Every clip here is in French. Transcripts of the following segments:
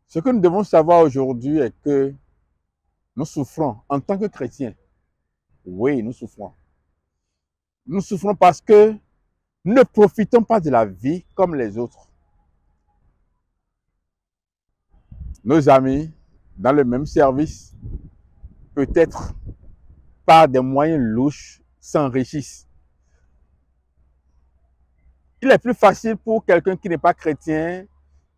Ce que nous devons savoir aujourd'hui est que nous souffrons en tant que chrétiens. Oui, nous souffrons. Nous souffrons parce que nous ne profitons pas de la vie comme les autres. Nos amis, dans le même service, peut-être par des moyens louches, s'enrichissent. Il est plus facile pour quelqu'un qui n'est pas chrétien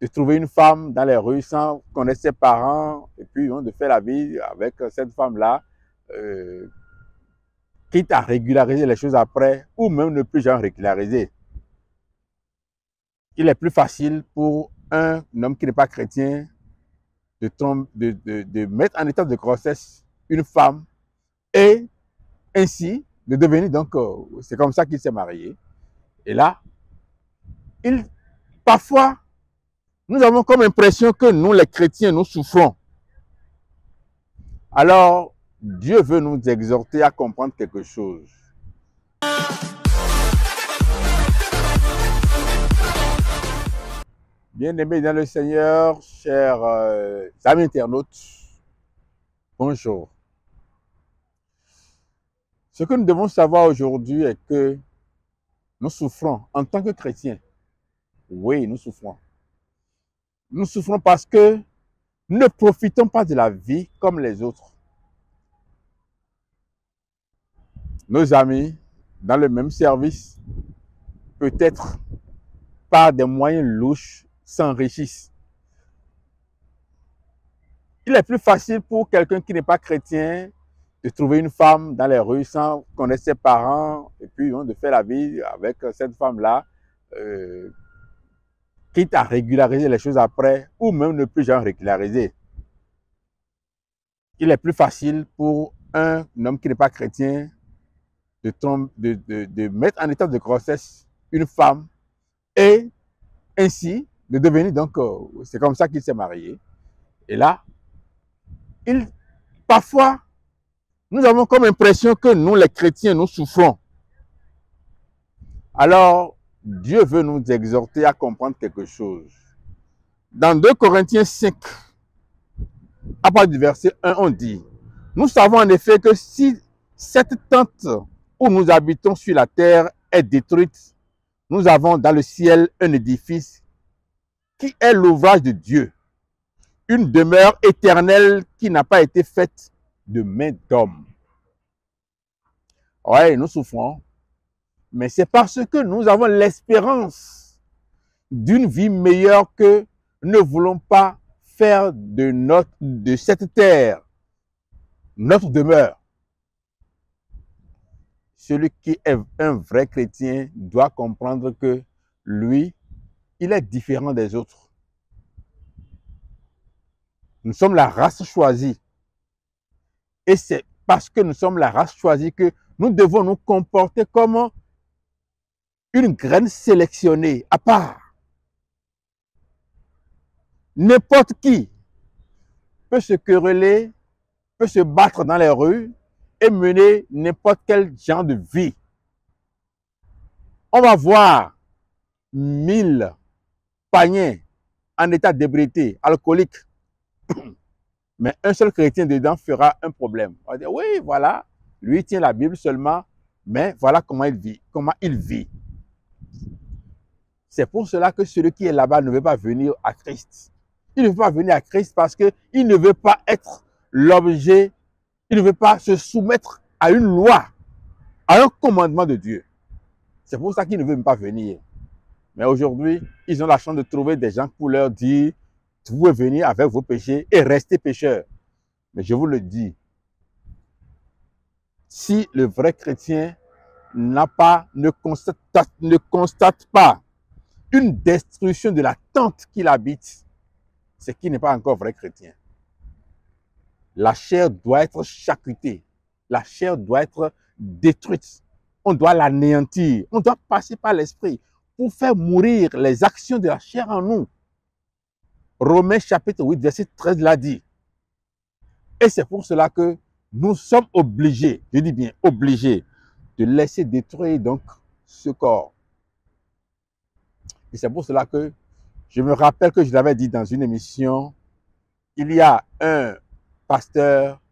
de trouver une femme dans les rues sans connaître ses parents et puis de faire la vie avec cette femme-là, quitte à régulariser les choses après ou même ne plus jamais régulariser. Il est plus facile pour un homme qui n'est pas chrétien de mettre en état de grossesse une femme et ainsi de devenir donc, c'est comme ça qu'il s'est marié. Et là, parfois, nous avons comme impression que nous, les chrétiens, nous souffrons. Alors, Dieu veut nous exhorter à comprendre quelque chose. Bien-aimés dans le Seigneur, chers amis internautes, bonjour. Ce que nous devons savoir aujourd'hui est que nous souffrons en tant que chrétiens. Oui, nous souffrons. Nous souffrons parce que nous ne profitons pas de la vie comme les autres. Nos amis, dans le même service, peut-être par des moyens louches, s'enrichissent. Il est plus facile pour quelqu'un qui n'est pas chrétien de trouver une femme dans les rues sans connaître ses parents et puis de faire la vie avec cette femme-là, quitte à régulariser les choses après ou même ne plus jamais régulariser. Il est plus facile pour un homme qui n'est pas chrétien de mettre en état de grossesse une femme et ainsi de devenir donc, c'est comme ça qu'il s'est marié. Et là, parfois, nous avons comme impression que nous, les chrétiens, nous souffrons. Alors, Dieu veut nous exhorter à comprendre quelque chose. Dans 2 Corinthiens 5, à partir du verset 1, on dit, « Nous savons en effet que si cette tente où nous habitons sur la terre est détruite, nous avons dans le ciel un édifice qui est l'ouvrage de Dieu, une demeure éternelle qui n'a pas été faite de main d'homme. » Oui, nous souffrons, mais c'est parce que nous avons l'espérance d'une vie meilleure que nous ne voulons pas faire de cette terre notre demeure. Celui qui est un vrai chrétien doit comprendre que lui, il est différent des autres. Nous sommes la race choisie. Et c'est parce que nous sommes la race choisie que nous devons nous comporter comme une graine sélectionnée à part. N'importe qui peut se quereller, peut se battre dans les rues et mener n'importe quel genre de vie. On va voir 1000 païens en état d'ébriété, alcoolique. Mais un seul chrétien dedans fera un problème. On va dire, oui, voilà, lui tient la Bible seulement, mais voilà comment il vit. C'est pour cela que celui qui est là-bas ne veut pas venir à Christ. Il ne veut pas venir à Christ parce qu'il ne veut pas être l'objet, il ne veut pas se soumettre à une loi, à un commandement de Dieu. C'est pour ça qu'il ne veut même pas venir. Mais aujourd'hui, ils ont la chance de trouver des gens pour leur dire, vous pouvez venir avec vos péchés et rester pécheurs. Mais je vous le dis, si le vrai chrétien ne constate pas une destruction de la tente qu'il habite, c'est qu'il n'est pas encore vrai chrétien. La chair doit être charcutée. La chair doit être détruite. On doit l'anéantir. On doit passer par l'esprit pour faire mourir les actions de la chair en nous. Romains chapitre 8, verset 13 l'a dit. Et c'est pour cela que nous sommes obligés, je dis bien obligés, de laisser détruire donc ce corps. Et c'est pour cela que je me rappelle que je l'avais dit dans une émission il y a un pasteur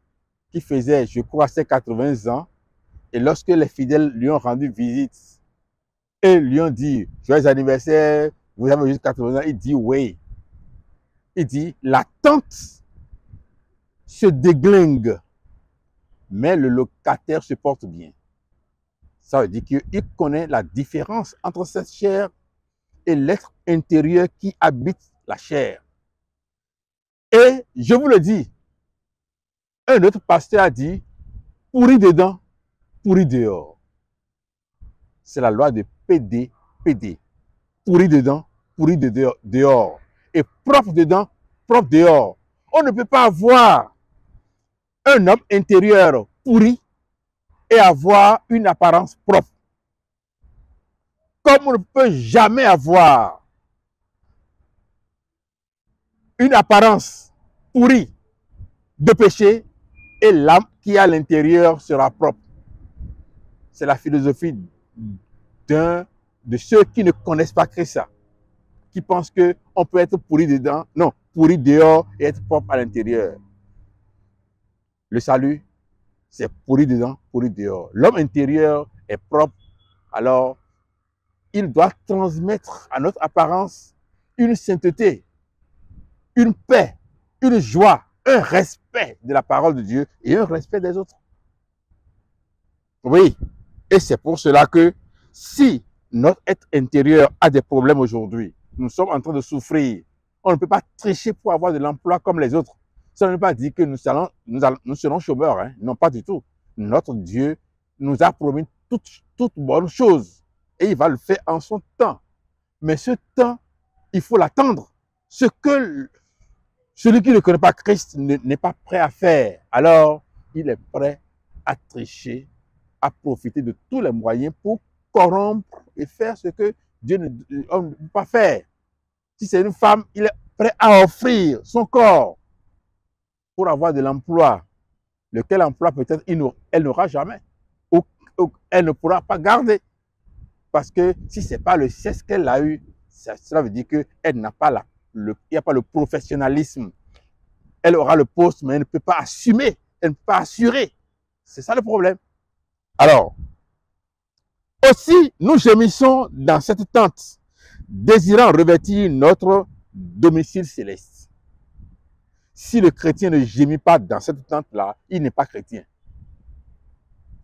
qui faisait, je crois, ses 80 ans, et lorsque les fidèles lui ont rendu visite et lui ont dit « Joyeux anniversaire, vous avez juste 80 ans », il dit « Oui ». Il dit « La tente se déglingue, mais le locataire se porte bien ». Ça veut dire qu'il connaît la différence entre cette chair et l'être intérieur qui habite la chair. Et je vous le dis, un autre pasteur a dit « Pourri dedans, pourri dehors ». C'est la loi de PD. Pourri dedans, pourri dehors. Et propre dedans, propre dehors. On ne peut pas avoir un homme intérieur pourri et avoir une apparence propre. Comme on ne peut jamais avoir une apparence pourrie de péché et l'âme qui est à l'intérieur sera propre. C'est la philosophie de ceux qui ne connaissent pas Christ, qui pensent qu'on peut être pourri dedans, non, pourri dehors et être propre à l'intérieur. Le salut, c'est pourri dedans, pourri dehors. L'homme intérieur est propre, alors il doit transmettre à notre apparence une sainteté, une paix, une joie, un respect de la parole de Dieu et un respect des autres. Oui, et c'est pour cela que si notre être intérieur a des problèmes aujourd'hui, nous sommes en train de souffrir, on ne peut pas tricher pour avoir de l'emploi comme les autres. Ça ne veut pas dire que nous serons chômeurs, hein? Non, pas du tout. Notre Dieu nous a promis toute bonne chose et il va le faire en son temps. Mais ce temps, il faut l'attendre. Ce que celui qui ne connaît pas Christ n'est pas prêt à faire, alors il est prêt à tricher, à profiter de tous les moyens pour corrompre et faire ce que Dieu ne peut pas faire. Si c'est une femme, il est prêt à offrir son corps pour avoir de l'emploi, lequel emploi peut-être elle n'aura jamais, ou elle ne pourra pas garder. Parce que si ce n'est pas le sexe qu'elle a eu, cela veut dire qu'elle n'a pas il n'y a pas le professionnalisme. Elle aura le poste, mais elle ne peut pas assumer, elle ne peut pas assurer. C'est ça le problème. Alors, aussi, nous gémissons dans cette tente, désirant revêtir notre domicile céleste. Si le chrétien ne gémit pas dans cette tente-là, il n'est pas chrétien.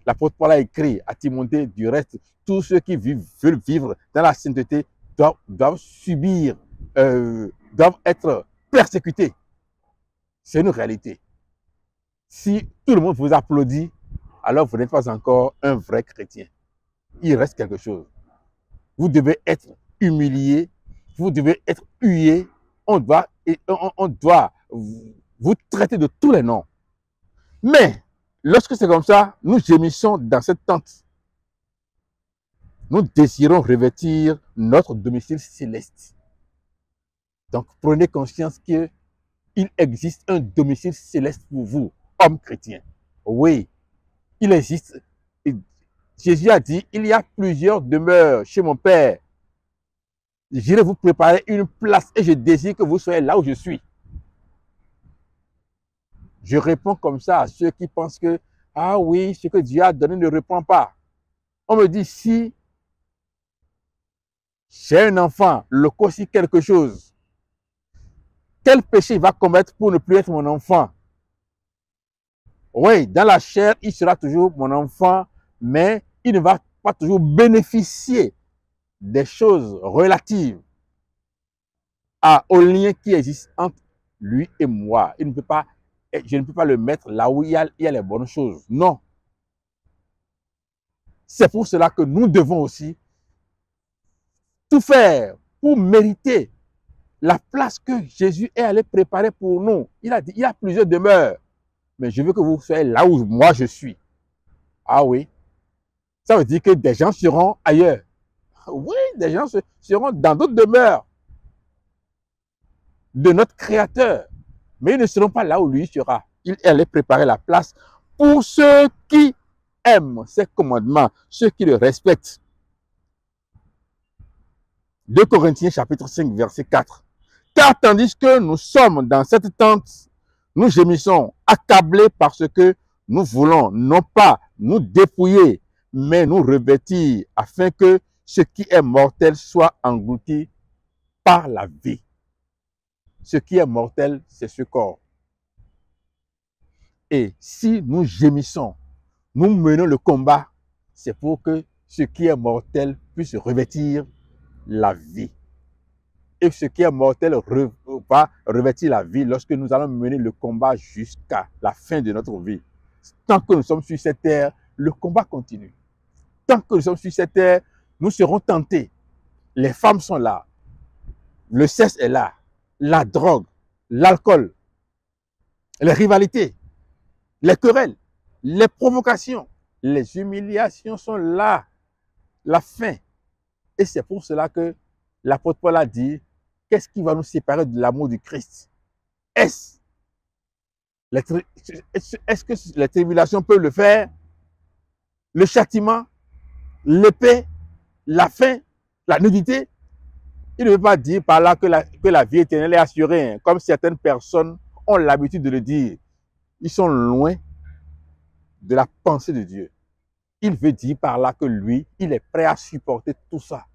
L'apôtre Paul a écrit à Timothée, du reste, tous ceux qui veulent vivre dans la sainteté doivent subir, doivent être persécutés. C'est une réalité. Si tout le monde vous applaudit, alors vous n'êtes pas encore un vrai chrétien. Il reste quelque chose. Vous devez être humilié, vous devez être hué, on doit vous traiter de tous les noms. Mais, lorsque c'est comme ça, nous gémissons dans cette tente. Nous désirons revêtir notre domicile céleste. Donc, prenez conscience qu'il existe un domicile céleste pour vous, hommes chrétiens. Oui, il existe. Jésus a dit, il y a plusieurs demeures chez mon Père. J'irai vous préparer une place et je désire que vous soyez là où je suis. Je réponds comme ça à ceux qui pensent que, ah oui, ce que Dieu a donné ne répond pas. On me dit, si j'ai un enfant, le causse quelque chose, quel péché il va commettre pour ne plus être mon enfant? Oui, dans la chair, il sera toujours mon enfant, mais il ne va pas toujours bénéficier des choses relatives au lien qui existe entre lui et moi. Je ne peux pas le mettre là où il y a les bonnes choses. Non. C'est pour cela que nous devons aussi tout faire pour mériter la place que Jésus est allé préparer pour nous. Il a dit, il y a plusieurs demeures, mais je veux que vous soyez là où moi je suis. Ah oui. Ça veut dire que des gens seront ailleurs. Oui, des gens seront dans d'autres demeures de notre Créateur. Mais ils ne seront pas là où lui sera. Il allait préparer la place pour ceux qui aiment ses commandements, ceux qui le respectent. 2 Corinthiens chapitre 5 verset 4. Car tandis que nous sommes dans cette tente, nous gémissons, accablés parce que nous voulons non pas nous dépouiller, mais nous revêtir afin que ce qui est mortel soit englouti par la vie. Ce qui est mortel, c'est ce corps. Et si nous gémissons, nous menons le combat, c'est pour que ce qui est mortel puisse revêtir la vie. Et ce qui est mortel va revêtir la vie lorsque nous allons mener le combat jusqu'à la fin de notre vie. Tant que nous sommes sur cette terre, le combat continue. Tant que nous sommes sur cette terre, nous serons tentés. Les femmes sont là. Le sexe est là. La drogue, l'alcool, les rivalités, les querelles, les provocations, les humiliations sont là. La faim. Et c'est pour cela que l'apôtre Paul a dit, qu'est-ce qui va nous séparer de l'amour du Christ? Est-ce que les tribulations peuvent le faire? Le châtiment, l'épée, la faim, la nudité? Il ne veut pas dire par là que la vie éternelle est assurée, hein, comme certaines personnes ont l'habitude de le dire. Ils sont loin de la pensée de Dieu. Il veut dire par là que lui, il est prêt à supporter tout ça.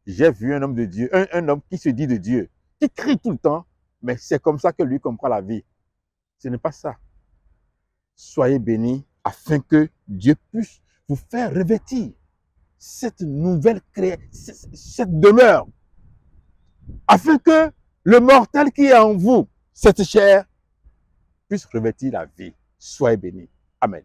J'ai vu un homme de Dieu, un homme qui se dit de Dieu, qui crie tout le temps, mais c'est comme ça que lui comprend la vie. Ce n'est pas ça. Soyez bénis afin que Dieu puisse vous faire revêtir cette nouvelle création, cette demeure, afin que le mortel qui est en vous, cette chair, puisse revêtir la vie. Soyez bénis. Amen.